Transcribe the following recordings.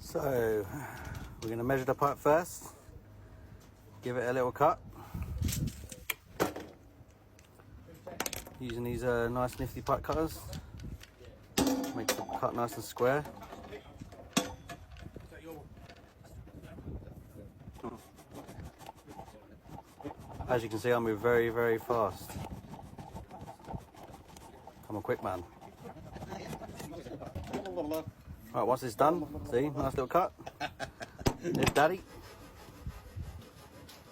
So we're going to measure the pipe first, give it a little cut, using these nice nifty pipe cutters, make the cut nice and square. As you can see, I move very, very fast. I'm a quick man. Right, once it's done, see, nice little cut. There's daddy.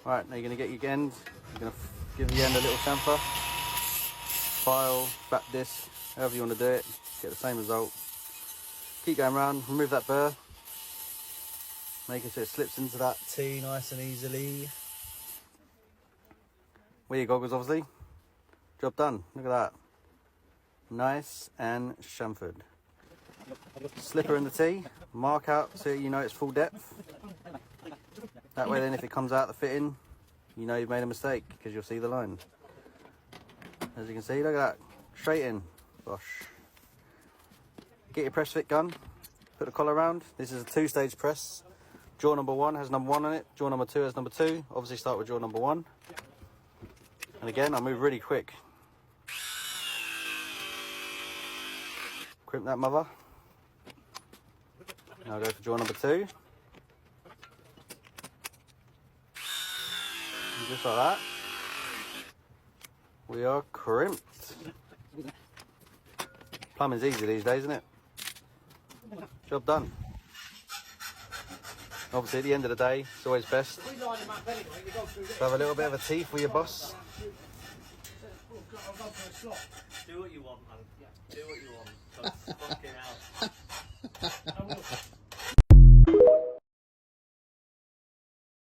Right, now you're going to get your end, you're going to give the end a little chamfer. File, back this, however you want to do it, get the same result. Keep going around, remove that burr, making sure it slips into that T nice and easily. Wear your goggles, obviously. Job done, look at that. Nice and chamfered. Slipper in the T, mark out so you know it's full depth. That way then if it comes out the fitting, you know you've made a mistake because you'll see the line. As you can see, look at that, straight in, gosh. Get your press fit gun, put the collar around. This is a 2-stage press. Jaw number 1 has number 1 on it, jaw number 2 has number 2. Obviously start with jaw number 1. And again, I move really quick. Crimp that mother. Now I'll go for jaw number 2. And just like that, we are crimped. Plumbing's easy these days, isn't it? Job done. Obviously at the end of the day, it's always best to have a little bit of a tea for your boss. Do what you want, man. Do what you want. Fucking hell.